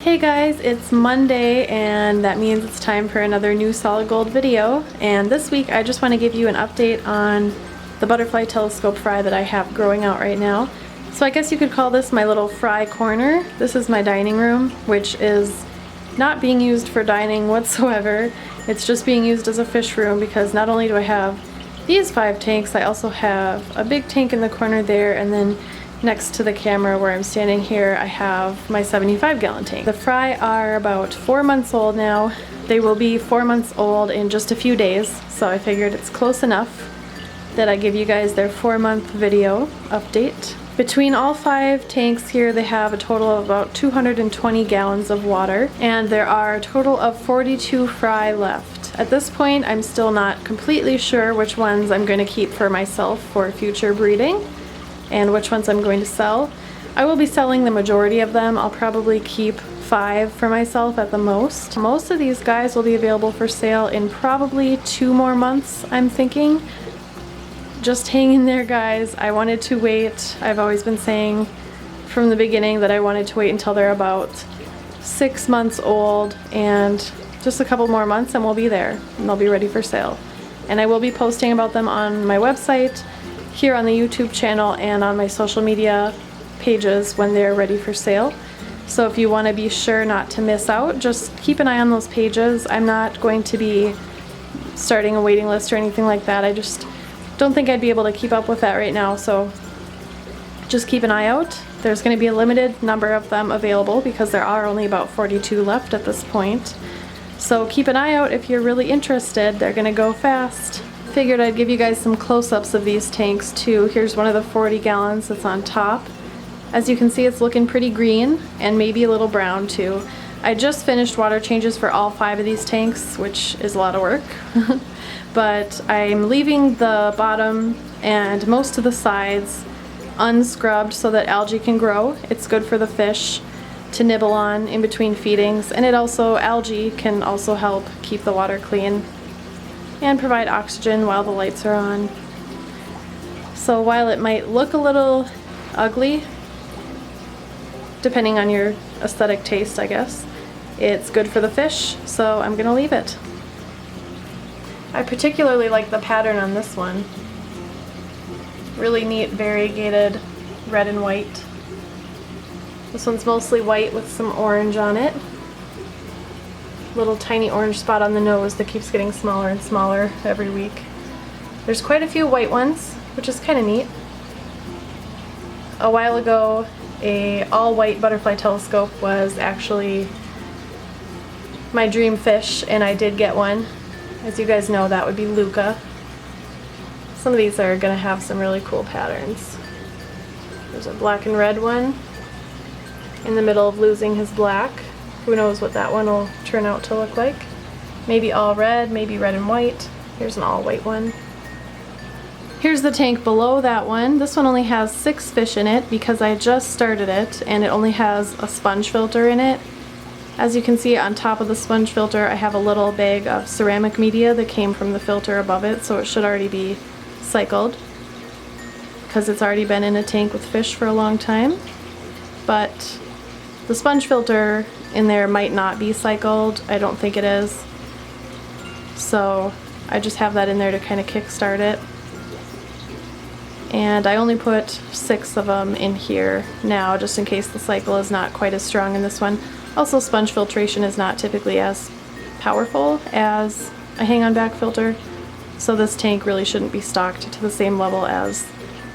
Hey guys, it's Monday and that means it's time for another new Solid Gold video, and this week I just want to give you an update on the butterfly telescope fry that I have growing out right now. So I guess you could call this my little fry corner. This is my dining room, which is not being used for dining whatsoever. It's just being used as a fish room because not only do I have these 5 tanks, I also have a big tank in the corner there, and then next to the camera where I'm standing here, I have my 75-gallon tank. The fry are about 4 months old now. They will be 4 months old in just a few days, so I figured it's close enough that I give you guys their 4-month video update. Between all 5 tanks here, they have a total of about 220 gallons of water, and there are a total of 42 fry left. At this point, I'm still not completely sure which ones I'm going to keep for myself for future breeding and which ones I'm going to sell. I will be selling the majority of them. I'll probably keep 5 for myself at the most. Most of these guys will be available for sale in probably 2 more months, I'm thinking. Just hang in there, guys. I wanted to wait. I've always been saying from the beginning that I wanted to wait until they're about 6 months old, and just a couple more months and we'll be there and they'll be ready for sale. And I will be posting about them on my website, here on the YouTube channel, and on my social media pages when they're ready for sale. So if you want to be sure not to miss out, just keep an eye on those pages. I'm not going to be starting a waiting list or anything like that. I just don't think I'd be able to keep up with that right now, so just keep an eye out. There's going to be a limited number of them available because there are only about 42 left at this point. So keep an eye out if you're really interested. They're going to go fast. Figured I'd give you guys some close-ups of these tanks too. Here's one of the 40 gallons that's on top. As you can see, it's looking pretty green and maybe a little brown too. I just finished water changes for all 5 of these tanks, which is a lot of work. But I'm leaving the bottom and most of the sides unscrubbed so that algae can grow. It's good for the fish to nibble on in between feedings, and algae can also help keep the water clean and provide oxygen while the lights are on. So while it might look a little ugly, depending on your aesthetic taste, I guess, it's good for the fish, so I'm gonna leave it. I particularly like the pattern on this one. Really neat variegated red and white. This one's mostly white with some orange on it. Little tiny orange spot on the nose that keeps getting smaller and smaller every week. There's quite a few white ones, which is kind of neat. A while ago, a all-white butterfly telescope was actually my dream fish, and I did get one. As you guys know, that would be Luca. Some of these are going to have some really cool patterns. There's a black and red one in the middle of losing his black. Who knows what that one will turn out to look like. Maybe all red, maybe red and white. Here's an all white one. Here's the tank below that one. This one only has 6 fish in it because I just started it, and it only has a sponge filter in it. As you can see, on top of the sponge filter I have a little bag of ceramic media that came from the filter above it, so it should already be cycled because it's already been in a tank with fish for a long time. But the sponge filter in there might not be cycled. I don't think it is. So I just have that in there to kind of kickstart it. And I only put 6 of them in here now just in case the cycle is not quite as strong in this one. Also, sponge filtration is not typically as powerful as a hang-on back filter, so this tank really shouldn't be stocked to the same level as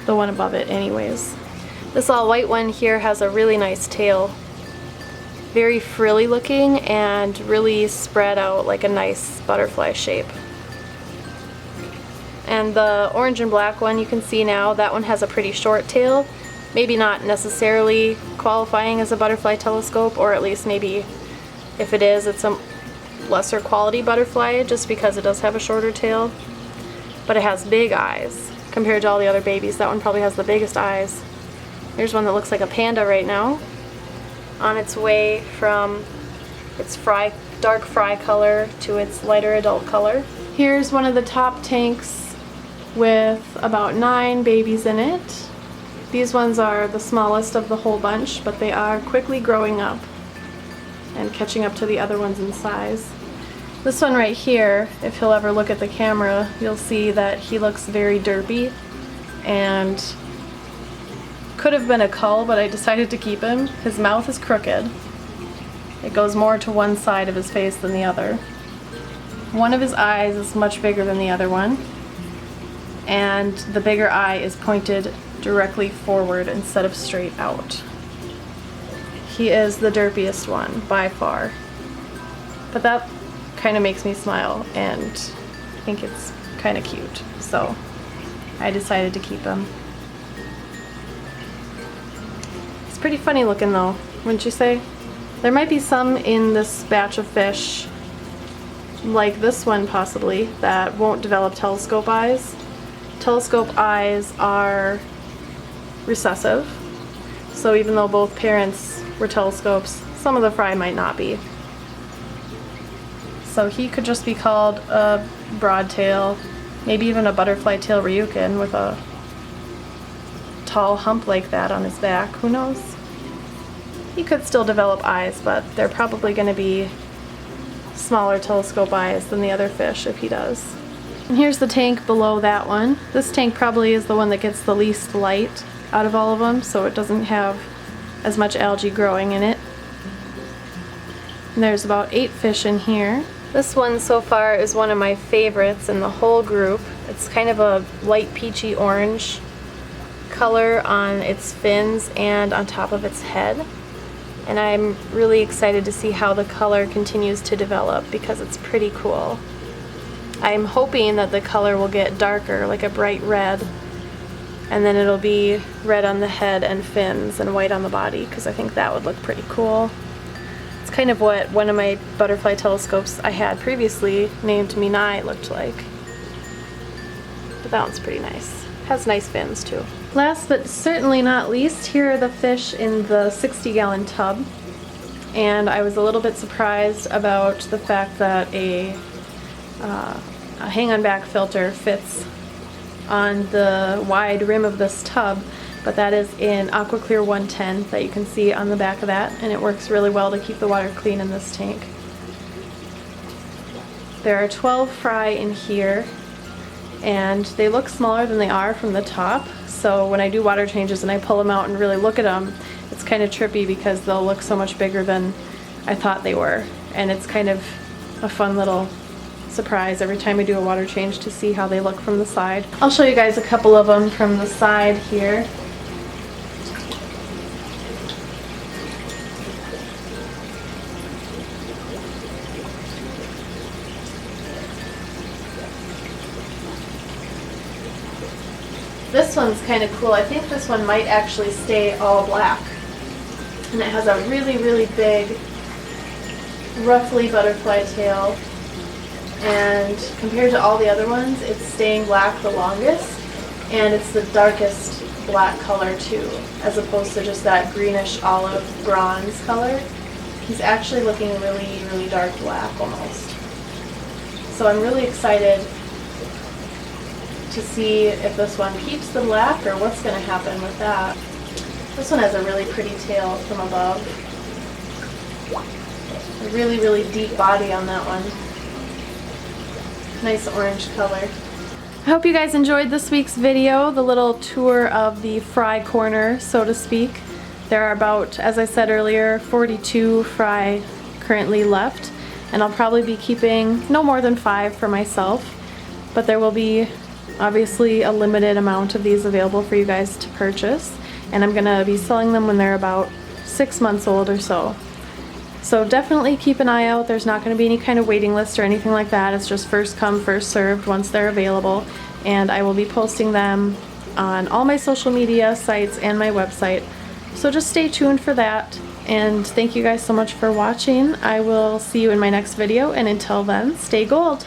the one above it anyways. This all white one here has a really nice tail. Very frilly looking and really spread out like a nice butterfly shape. And the orange and black one you can see now, that one has a pretty short tail. Maybe not necessarily qualifying as a butterfly telescope, or at least maybe if it is, it's a lesser quality butterfly just because it does have a shorter tail. But it has big eyes compared to all the other babies. That one probably has the biggest eyes. Here's one that looks like a panda right now, on its way from its dark fry color to its lighter adult color. Here's one of the top tanks with about 9 babies in it. These ones are the smallest of the whole bunch, but they are quickly growing up. and catching up to the other ones in size. This one right here, if he'll ever look at the camera, you'll see that he looks very derpy and could have been a cull, but I decided to keep him. His mouth is crooked. It goes more to one side of his face than the other. One of his eyes is much bigger than the other one, and the bigger eye is pointed directly forward instead of straight out. He is the derpiest one by far, but that kind of makes me smile and I think it's kind of cute, so I decided to keep him. It's pretty funny looking though, wouldn't you say? There might be some in this batch of fish, like this one possibly, that won't develop telescope eyes. Telescope eyes are recessive, so even though both parents were telescopes, some of the fry might not be. So he could just be called a broadtail, maybe even a butterfly tail ryukin with a tall hump like that on his back. Who knows? He could still develop eyes, but they're probably going to be smaller telescope eyes than the other fish if he does. And here's the tank below that one. This tank probably is the one that gets the least light out of all of them, so it doesn't have as much algae growing in it. And there's about 8 fish in here. This one so far is one of my favorites in the whole group. It's kind of a light peachy orange color on its fins and on top of its head. And I'm really excited to see how the color continues to develop because it's pretty cool. I'm hoping that the color will get darker, like a bright red, and then it'll be red on the head and fins and white on the body, because I think that would look pretty cool. It's kind of what one of my butterfly telescopes I had previously, named Minai, looked like. But that one's pretty nice. Has nice fins too. Last but certainly not least, here are the fish in the 60-gallon tub. And I was a little bit surprised about the fact that a hang-on back filter fits on the wide rim of this tub, but that is in AquaClear 110 that you can see on the back of that, and it works really well to keep the water clean in this tank. There are 12 fry in here, and they look smaller than they are from the top, so when I do water changes and I pull them out and really look at them, it's kind of trippy because they'll look so much bigger than I thought they were, and it's kind of a fun little surprise every time I do a water change to see how they look from the side. I'll show you guys a couple of them from the side here. This one's kind of cool. I think this one might actually stay all black. And it has a really, really big, roughly butterfly tail. And compared to all the other ones, it's staying black the longest. And it's the darkest black color too, as opposed to just that greenish olive bronze color. He's actually looking really, really dark black almost. So I'm really excited to see if this one keeps the black or what's going to happen with that. This one has a really pretty tail from above. A really, really deep body on that one. Nice orange color. I hope you guys enjoyed this week's video, the little tour of the fry corner, so to speak. There are about, as I said earlier, 42 fry currently left, and I'll probably be keeping no more than 5 for myself, but there will be obviously a limited amount of these available for you guys to purchase, and I'm going to be selling them when they're about 6 months old or so. So definitely keep an eye out. There's not going to be any kind of waiting list or anything like that. It's just first come, first served once they're available, and I will be posting them on all my social media sites and my website. So just stay tuned for that, and thank you guys so much for watching. I will see you in my next video, and until then, stay gold.